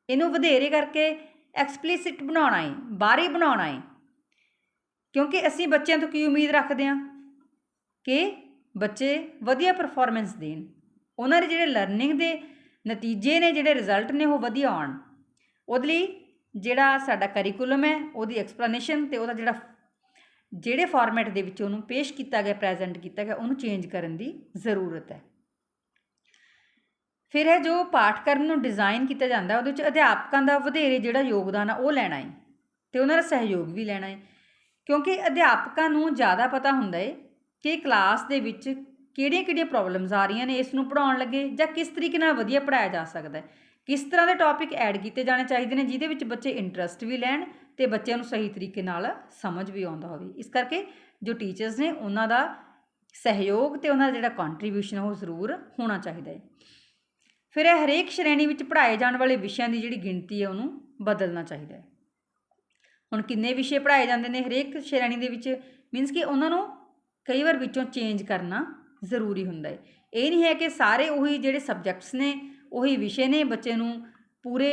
ਇਹਨੂੰ ਵਧੇਰੇ ਕਰਕੇ ਐਕਸਪਲੀਸਿਟ ਬਣਾਉਣਾ ਹੈ, ਬਾਹਰੀ ਬਣਾਉਣਾ ਹੈ, ਕਿਉਂਕਿ ਅਸੀਂ ਬੱਚਿਆਂ ਤੋਂ ਕੀ ਉਮੀਦ ਰੱਖਦੇ ਹਾਂ ਕਿ ਬੱਚੇ ਵਧੀਆ ਪਰਫੋਰਮੈਂਸ ਦੇਣ, ਉਹਨਾਂ ਦੇ ਜਿਹੜੇ ਲਰਨਿੰਗ ਦੇ ਨਤੀਜੇ ਨੇ, ਜਿਹੜੇ ਰਿਜ਼ਲਟ ਨੇ ਉਹ ਵਧੀਆ ਆਉਣ। ਉਹਦੇ ਲਈ ਜਿਹੜਾ ਸਾਡਾ ਕਰੀਕੁਲਮ ਹੈ ਉਹਦੀ ਐਕਸਪਲੇਨੇਸ਼ਨ ਅਤੇ ਉਹਦਾ ਜਿਹੜੇ ਫਾਰਮੈਟ ਦੇ ਵਿੱਚ ਉਹਨੂੰ ਪੇਸ਼ ਕੀਤਾ ਗਿਆ, ਪ੍ਰੈਜ਼ੈਂਟ ਕੀਤਾ ਗਿਆ, ਉਹਨੂੰ ਚੇਂਜ ਕਰਨ ਦੀ ਜ਼ਰੂਰਤ ਹੈ। ਫਿਰ ਹੈ ਜੋ ਪਾਠ ਕਰਨ ਨੂੰ ਡਿਜ਼ਾਈਨ ਕੀਤਾ ਜਾਂਦਾ ਉਹਦੇ ਵਿੱਚ ਅਧਿਆਪਕਾਂ ਦਾ ਵਧੇਰੇ ਜਿਹੜਾ ਯੋਗਦਾਨ ਆ ਉਹ ਲੈਣਾ ਹੈ ਅਤੇ ਉਹਨਾਂ ਦਾ ਸਹਿਯੋਗ ਵੀ ਲੈਣਾ ਹੈ, ਕਿਉਂਕਿ ਅਧਿਆਪਕਾਂ ਨੂੰ ਜ਼ਿਆਦਾ ਪਤਾ ਹੁੰਦਾ ਹੈ ਕਿ ਕਲਾਸ ਦੇ ਵਿੱਚ ਕਿਹੜੀਆਂ ਪ੍ਰੋਬਲਮਸ ਆ ਰਹੀਆਂ ਨੇ ਇਸ ਨੂੰ ਪੜ੍ਹਾਉਣ ਲੱਗੇ, ਜਾਂ ਕਿਸ ਤਰੀਕੇ ਨਾਲ ਵਧੀਆ ਪੜ੍ਹਾਇਆ ਜਾ ਸਕਦਾ ਹੈ, ਕਿਸ ਤਰ੍ਹਾਂ ਦੇ ਟੌਪਿਕ ਐਡ ਕੀਤੇ ਜਾਣੇ ਚਾਹੀਦੇ ਨੇ ਜਿਹਦੇ ਵਿੱਚ ਬੱਚੇ ਇੰਟਰਸਟ ਵੀ ਲੈਣ ਅਤੇ ਬੱਚਿਆਂ ਨੂੰ ਸਹੀ ਤਰੀਕੇ ਨਾਲ ਸਮਝ ਵੀ ਆਉਂਦਾ ਹੋਵੇ। ਇਸ ਕਰਕੇ ਜੋ ਟੀਚਰਸ ਨੇ ਉਹਨਾਂ ਦਾ ਸਹਿਯੋਗ ਅਤੇ ਉਹਨਾਂ ਦਾ ਜਿਹੜਾ ਕੰਟਰੀਬਿਊਸ਼ਨ ਉਹ ਜ਼ਰੂਰ ਹੋਣਾ ਚਾਹੀਦਾ ਹੈ। ਫਿਰ ਇਹ ਹਰੇਕ ਸ਼੍ਰੇਣੀ ਵਿੱਚ ਪੜ੍ਹਾਏ ਜਾਣ ਵਾਲੇ ਵਿਸ਼ਿਆਂ ਦੀ ਜਿਹੜੀ ਗਿਣਤੀ ਹੈ ਉਹਨੂੰ ਬਦਲਣਾ ਚਾਹੀਦਾ ਹੈ। ਹੁਣ ਕਿੰਨੇ ਵਿਸ਼ੇ ਪੜ੍ਹਾਏ ਜਾਂਦੇ ਨੇ ਹਰੇਕ ਸ਼੍ਰੇਣੀ ਦੇ ਵਿੱਚ, ਮੀਨਸ ਕਿ ਉਹਨਾਂ ਨੂੰ ਕਈ ਵਾਰ ਵਿੱਚੋਂ ਚੇਂਜ ਕਰਨਾ ਜ਼ਰੂਰੀ ਹੁੰਦਾ ਹੈ। ਇਹ ਨਹੀਂ ਹੈ ਕਿ ਸਾਰੇ ਉਹੀ ਜਿਹੜੇ ਸਬਜੈਕਟਸ ਨੇ ਉਹੀ ਵਿਸ਼ੇ ਨੇ ਬੱਚੇ ਨੂੰ ਪੂਰੇ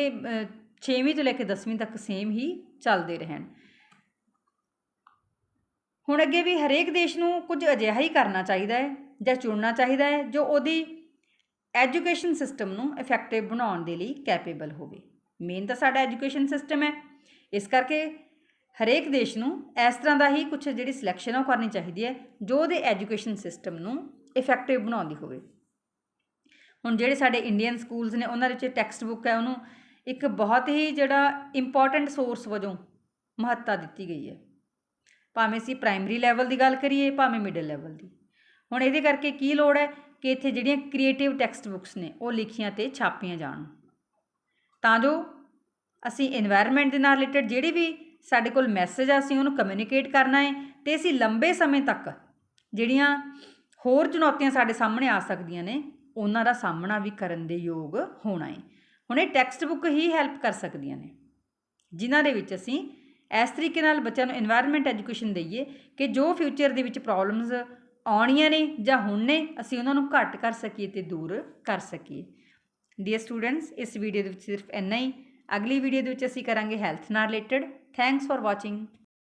6ਵੀਂ ਤੋਂ ਲੈ ਕੇ 10ਵੀਂ ਤੱਕ ਸੇਮ ਹੀ ਚੱਲਦੇ ਰਹਿਣ। ਹੁਣ ਅੱਗੇ ਵੀ ਹਰੇਕ ਦੇਸ਼ ਨੂੰ ਕੁਝ ਅਜਿਹਾ ਹੀ ਕਰਨਾ ਚਾਹੀਦਾ ਹੈ ਜਾਂ ਚੁਣਨਾ ਚਾਹੀਦਾ ਹੈ ਜੋ ਉਹਦੀ ਐਜੂਕੇਸ਼ਨ ਸਿਸਟਮ ਨੂੰ ਇਫੈਕਟਿਵ ਬਣਾਉਣ ਦੇ ਲਈ ਕੈਪੇਬਲ ਹੋਵੇ। ਮੇਨ ਤਾਂ ਸਾਡਾ ਐਜੂਕੇਸ਼ਨ ਸਿਸਟਮ ਹੈ, ਇਸ ਕਰਕੇ ਹਰੇਕ ਦੇਸ਼ ਨੂੰ ਇਸ ਤਰ੍ਹਾਂ ਦਾ ਹੀ ਕੁਛ ਜਿਹੜੀ ਸਿਲੈਕਸ਼ਨ ਉਹ ਕਰਨੀ ਚਾਹੀਦੀ ਹੈ ਜੋ ਉਹਦੇ ਐਜੂਕੇਸ਼ਨ ਸਿਸਟਮ ਨੂੰ ਇਫੈਕਟਿਵ ਬਣਾਉਂਦੀ ਹੋਵੇ। ਹੁਣ ਜਿਹੜੇ ਸਾਡੇ ਇੰਡੀਅਨ ਸਕੂਲਸ ਨੇ ਉਹਨਾਂ ਦੇ ਵਿੱਚ ਟੈਕਸਟ ਬੁੱਕ ਹੈ ਉਹਨੂੰ ਇੱਕ ਬਹੁਤ ਹੀ ਜਿਹੜਾ ਇੰਪੋਰਟੈਂਟ ਸੋਰਸ ਵਜੋਂ ਮਹੱਤਤਾ ਦਿੱਤੀ ਗਈ ਹੈ, ਭਾਵੇਂ ਅਸੀਂ ਪ੍ਰਾਇਮਰੀ ਲੈਵਲ ਦੀ ਗੱਲ ਕਰੀਏ ਭਾਵੇਂ ਮਿਡਲ ਲੈਵਲ ਦੀ। ਹੁਣ ਇਹਦੇ ਕਰਕੇ ਕੀ ਲੋੜ ਹੈ ਕਿ ਇੱਥੇ ਜਿਹੜੀਆਂ ਕ੍ਰੀਏਟਿਵ ਟੈਕਸਟ ਬੁੱਕਸ ਨੇ ਉਹ ਲਿਖੀਆਂ ਅਤੇ ਛਾਪੀਆਂ ਜਾਣ, ਤਾਂ ਜੋ ਅਸੀਂ ਇਨਵਾਇਰਨਮੈਂਟ ਦੇ ਨਾਲ ਰਿਲੇਟਡ ਜਿਹੜੀ ਵੀ ਸਾਡੇ ਕੋਲ ਮੈਸੇਜ ਆ ਅਸੀਂ ਉਹਨੂੰ ਕਮਿਊਨੀਕੇਟ ਕਰਨਾ ਹੈ ਅਤੇ ਅਸੀਂ ਲੰਬੇ ਸਮੇਂ ਤੱਕ ਜਿਹੜੀਆਂ ਹੋਰ ਚੁਣੌਤੀਆਂ ਸਾਡੇ ਸਾਹਮਣੇ ਆ ਸਕਦੀਆਂ ਨੇ ਉਹਨਾਂ ਦਾ ਸਾਹਮਣਾ ਵੀ ਕਰਨ ਦੇ ਯੋਗ ਹੋਣਾ ਹੈ। ਹੁਣ ਇਹ ਟੈਕਸਟ ਬੁੱਕ ਹੀ ਹੈਲਪ ਕਰ ਸਕਦੀਆਂ ਨੇ ਜਿਨ੍ਹਾਂ ਦੇ ਵਿੱਚ ਅਸੀਂ ਇਸ ਤਰੀਕੇ ਨਾਲ ਬੱਚਿਆਂ ਨੂੰ ਇਨਵਾਇਰਨਮੈਂਟ ਐਜੂਕੇਸ਼ਨ ਦਈਏ ਕਿ ਜੋ ਫਿਊਚਰ ਦੇ ਵਿੱਚ ਪ੍ਰੋਬਲਮਸ ਆਉਣੀਆਂ ਨੇ ਜਾਂ ਹੁਣ ਨੇ ਅਸੀਂ ਉਹਨਾਂ ਨੂੰ ਘੱਟ ਕਰ ਸਕੀਏ ਅਤੇ ਦੂਰ ਕਰ ਸਕੀਏ। ਡੀਅਰ ਸਟੂਡੈਂਟਸ, ਇਸ ਵੀਡੀਓ ਦੇ ਵਿੱਚ ਸਿਰਫ ਇੰਨਾ ਹੀ। ਅਗਲੀ ਵੀਡੀਓ ਦੇ ਵਿੱਚ ਅਸੀਂ ਕਰਾਂਗੇ ਹੈਲਥ ਨਾਲ ਰਿਲੇਟਡ। Thanks for watching.